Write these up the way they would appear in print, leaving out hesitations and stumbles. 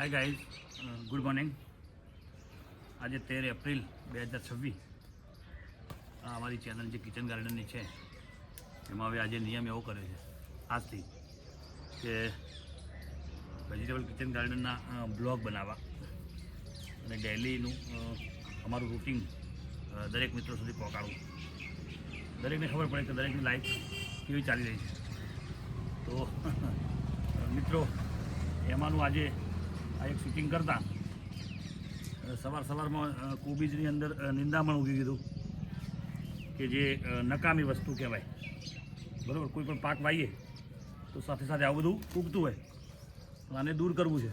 Hi guys, good morning. આજે 13 April 2026. આ અમારી ચેનલ જે કિચન ગાર્ડનની છે એમાં હવે આજે નિયમ એવો કર્યો છે આજથી કે વેજીટેબલ કિચન ગાર્ડનના બ્લોગ બનાવવા અને ડેલીનું અમારું રૂટિન દરેક મિત્રો સુધી પહોંચાડવું. દરેકને ખબર પડે કે દરેકની લાઈફ કેવી ચાલી રહી છે. તો મિત્રો એમાંનું આજે આ એક શૂટિંગ કરતા સવારમાં કોબીજની અંદર નિંદામણ ઉગી ગયું કે જે નકામી વસ્તુ કહેવાય. બરાબર, કોઈ પણ પાક વાવીએ તો સાથે સાથે આવું બધું ઉગતું હોય તો આને દૂર કરવું છે.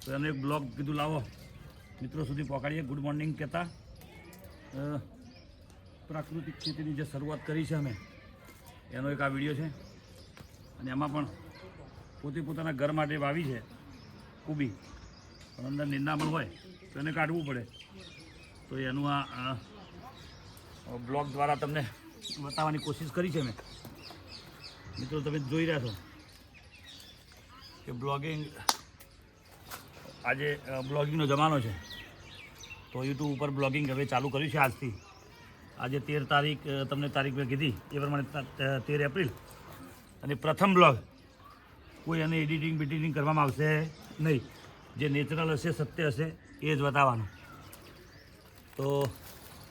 તો એનો એક બ્લોગ કીધું લાવો મિત્રો સુધી પહોંચાડીએ. ગુડ મોર્નિંગ કહેતા પ્રાકૃતિક ખેતીની જે શરૂઆત કરી છે અમે એનો એક આ વિડીયો છે. અને એમાં પણ પોતાના ઘર માટે વાવી છે કોબી, પણ અંદર નિંદામણ હોય તો એને કાઢવું પડે. તો એનું આ બ્લોગ દ્વારા તમને બતાવવાની કોશિશ કરી છે મેં. મિત્રો તમે જોઈ રહ્યા છો કે આજે બ્લોગિંગનો જમાનો છે. તો યુટ્યુબ ઉપર બ્લોગિંગ હવે ચાલુ કર્યું છે આજથી. આજે 13 તારીખ તમને તારીખ મેં કીધી એ પ્રમાણે 13 એપ્રિલ. અને પ્રથમ બ્લોગ કોઈ એને એડિટિંગ કરવામાં આવશે નહીં. જે નેચરલ હશે, સત્ય હશે એ જ બતાવવાનું. તો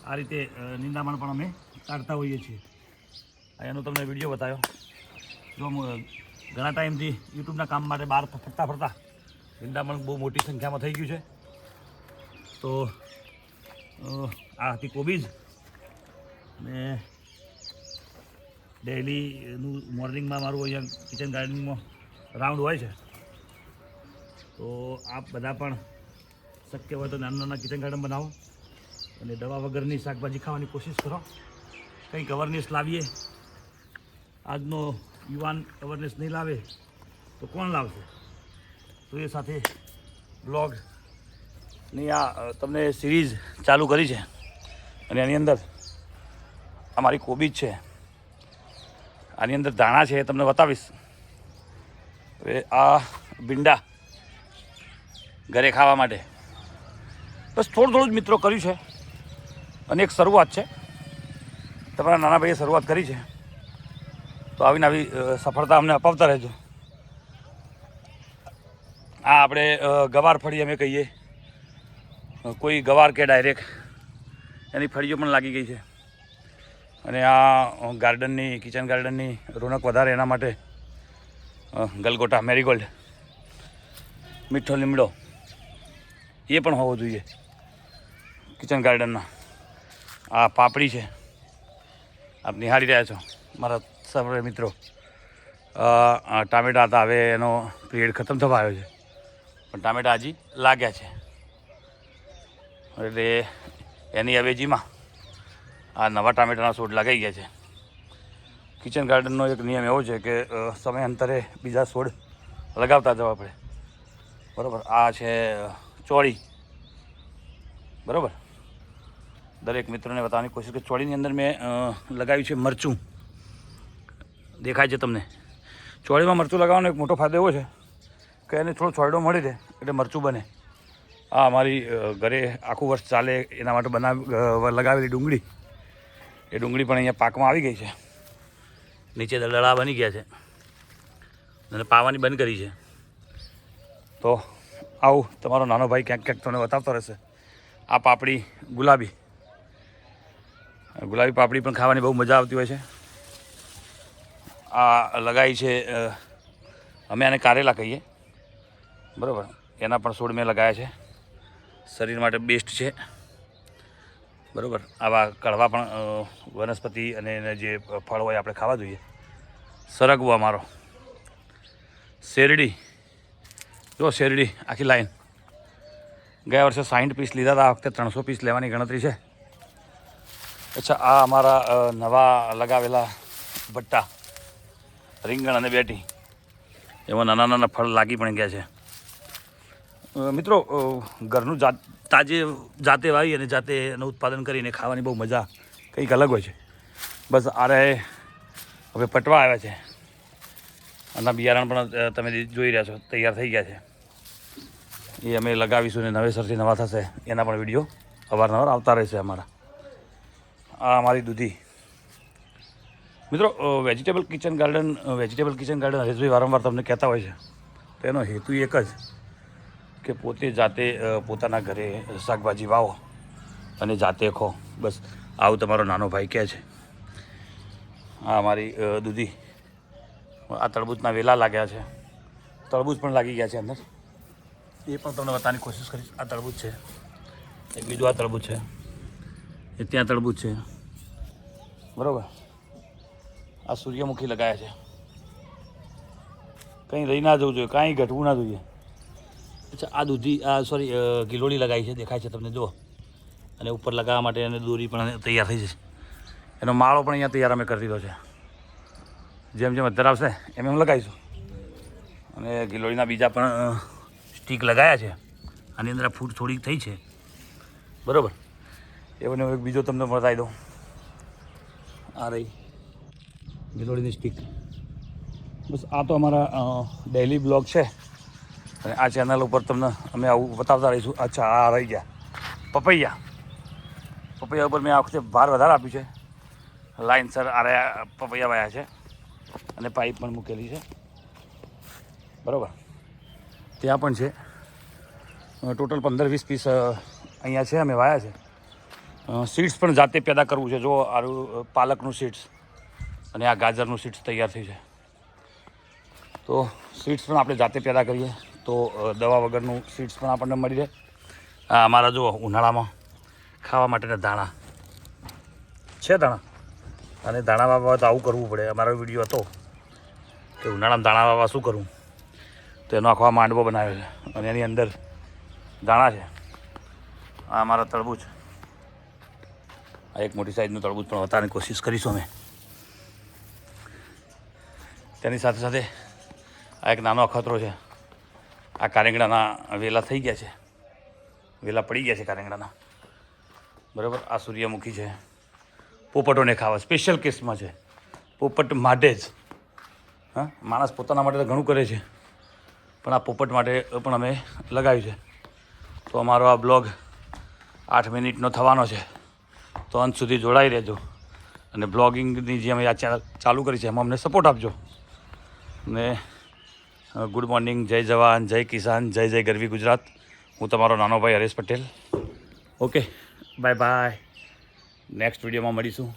આ રીતે નિંદામણ પણ અમે કાઢતા હોઈએ છીએ. એનો તમને વિડીયો બતાવ્યો. જો ઘણા ટાઈમથી યુટ્યુબના કામ માટે બહાર ફરતા નિંદામણ બહુ મોટી સંખ્યામાં થઈ ગયું છે. તો આ હતી કોબીજ. અને ડેઈલીનું મોર્નિંગમાં મારું અહીંયા કિચન ગાર્ડનિંગમાં રાઉન્ડ હોય છે. તો આપ બધા પણ શક્ય હોય તો નાના કિચન ગાર્ડન બનાવો અને દવા વગરની શાકભાજી ખાવાની કોશિશ કરો. કંઈક અવેરનેસ લાવીએ. આજનો યુવાન અવેરનેસ નહીં લાવે તો કોણ લાવશે? તો એ સાથે બ્લોગની આ તમને સિરીઝ ચાલુ કરી છે. અને એની અંદર અમારી કોબીજ છે, આની અંદર દાણા છે એ તમને બતાવીશ. હવે આ ભીંડા ઘરે ખાવા માટે બસ થોડું જ મિત્રો કર્યું છે. અને એક શરૂઆત છે. તમારા નાના ભાઈએ શરૂઆત કરી છે તો આવીને આવી સફળતા અમને અપાવતા રહેજો. આ આપણે ગવાર ફળી અમે કહીએ, કોઈ ગવાર કે ડાયરેક્ટ એની ફળીઓ પણ લાગી ગઈ છે. અને આ ગાર્ડનની કિચન ગાર્ડનની રોનક વધારે એના માટે ગલગોટા, મેરીગોલ્ડ, મીઠો લીમડો એ પણ હોવો જોઈએ કિચન ગાર્ડનના. આ પાપડી છે, આપ નિહાળી રહ્યા છો મારા સર્વ મિત્રો. ટામેટા હતા, હવે એનો પીરિયડ ખતમ થવા આવ્યો છે પણ ટામેટા હજી લાગ્યા છે. એટલે એની અવેજીમાં આ નવા ટામેટાના છોડ લગાઈ ગયા છે. કિચન ગાર્ડનનો એક નિયમ એવો છે કે સમયાંતરે બીજા છોડ લગાવતા જવા પડે. બરાબર, આ છે ચોળી. બરાબર, દરેક મિત્રોને બતાવવાની કોશિશ કે ચોળીની અંદર મેં લગાવ્યું છે મરચું. દેખાય છે તમને? ચોળીમાં મરચું લગાવવાનો એક મોટો ફાયદો એવો છે કે એને થોડો છોયડો મળી રહે એટલે મરચું બને. આ અમારી ઘરે આખું વર્ષ ચાલે એના માટે લગાવેલી ડુંગળી. એ ડુંગળી પણ અહીંયા પાકમાં આવી ગઈ છે. નીચે દળદળા બની ગયા છે અને પાવાની બંધ કરી છે. તો આવું તમારો નાનો ભાઈ ક્યાંક તમને બતાવતો રહેશે. આ પાપડી ગુલાબી પાપડી પણ ખાવાની બહુ મજા આવતી હોય છે. આ લગાવી છે અમે આને કારેલા કહીએ. બરાબર, એના પણ છોડ મેં લગાવ્યા છે. શરીર માટે બેસ્ટ છે. બરાબર, આવા કડવા પણ વનસ્પતિ અને એને જે ફળ હોય આપણે ખાવા જોઈએ. સરગવો અમારો, શેરડી. જો શેરડી આખી લાઈન. ગયા વર્ષે 60 પીસ લીધા હતા, આ વખતે 300 પીસ લેવાની ગણતરી છે. અચ્છા, આ અમારા નવા લગાવેલા ભટ્ટા, રીંગણ અને બેટી, એમાં નાના ફળ લાગી પણ ગયા છે. મિત્રો, ઘરનું જાતે વાવી અને જાતે એનું ઉત્પાદન કરીને ખાવાની બહુ મજા કંઈક અલગ હોય છે. બસ આરે હવે પટવા આવ્યા છે અને બિયારણ પણ તમે જોઈ રહ્યા છો તૈયાર થઈ ગયા છે. એ અમે લગાવીશું ને નવેસરથી નવા થશે એના પણ વિડીયો અવારનવાર આવતા રહેશે અમારા. આ અમારી દૂધી. મિત્રો વેજીટેબલ કિચન ગાર્ડન હરેશભાઈ વારંવાર તમને કહેતા હોય છે. તો એનો હેતુ એક જ કે પોતે જાતે પોતાના ઘરે શાકભાજી વાવો અને જાતે ખો. બસ આવું તમારો નાનો ભાઈ કહે છે. આ અમારી દૂધી. આ તરબૂચના વેલા લાગ્યા છે, તરબૂચ પણ લાગી ગયા છે અંદર. એ પણ તમને બતાવવાની કોશિશ કરીશ. આ તરબૂચ છે, એક બીજું આ તરબૂચ છે, એ ત્યાં તરબૂચ છે, બરાબર. આ સૂર્યમુખી લગાવ્યા છે. કંઈ રહી ના જવું જોઈએ, કાંઈ ઘટવું ના જોઈએ. અચ્છા, આ દૂધી ગિલોડી લગાવી છે, દેખાય છે તમને, જુઓ. અને ઉપર લગાવવા માટે એને દોરી પણ તૈયાર થઈ જશે. એનો માળો પણ અહીંયા તૈયાર અમે કરી દીધો છે. જેમ જેમ અત્યારે આવશે એમ એમ લગાવીશું. અને ગિલોડીના બીજા પણ સ્ટીક લગાવ્યા છે. આની અંદર ફૂટ થોડીક થઈ છે, બરાબર. એ મને એક બીજો તમને બતાવી દઉં. આ રહી ગિલોડીની સ્ટીક. બસ આ તો અમારા ડેઇલી બ્લોગ છે અને આ ચેનલ ઉપર તમને અમે આવું બતાવતા રહીશું. અચ્છા, આ રહી ગયા પપૈયા. પપૈયા ઉપર મેં આ વખતે ભાર વધારે આપ્યું છે. લાઇનસર આ પપૈયા વાયા છે અને પાઇપ પણ મૂકેલી છે, બરાબર. ત્યાં પણ છે. ટોટલ 15-20 પીસ અહીંયા છે, અમે વાયા છે. સીડ્સ પણ જાતે પેદા કરવું છે. જો આરું પાલકનું સીડ્સ અને આ ગાજરનું સીડ્સ તૈયાર થઈ છે. તો સીડ્સ પણ આપણે જાતે પેદા કરીએ તો દવા વગરનું સીડ્સ પણ આપણને મળી રહે. આ અમારા જો ઉનાળામાં ખાવા માટેના દાણા છે. દાણા અને દાણા વાવવા તો આવું કરવું પડે. અમારો વિડીયો હતો કે ઉનાળામાં દાણા વાવવા શું કરવું, તો એનો આખો માંડવો બનાવ્યો છે અને એની અંદર દાણા છે. આ અમારા તરબૂચ. આ એક મોટી સાઈઝનું તરબૂચ પણ બતાવવાની કોશિશ કરીશું અમે. તેની સાથે સાથે આ એક નાનો અખતરો છે. આ કારેંગડાના વેલા થઈ ગયા છે, વેલા પડી ગયા છે કારેંગડાના, બરાબર. આ સૂર્યમુખી છે. પોપટોને ખાવા સ્પેશિયલ કેસમાં છે. પોપટ માટે જ. હા, માણસ પોતાના માટે તો ઘણું કરે છે, પણ આ પોપટ માટે પણ અમે લગાવ્યું છે. તો અમારો આ બ્લોગ 8 મિનિટનો થવાનો છે. તો અંત સુધી જોડાઈ રહેજો અને બ્લોગિંગની જે અમે આ ચેનલ ચાલુ કરી છે એમાં અમને સપોર્ટ આપજો. ને ગુડ મોર્નિંગ, જય જવાન, જય કિસાન, જય જય ગરવી ગુજરાત. હું તમારો નાનો ભાઈ Haresh Patel. Okay, bye bye. Next વિડીયોમાં મળીશું.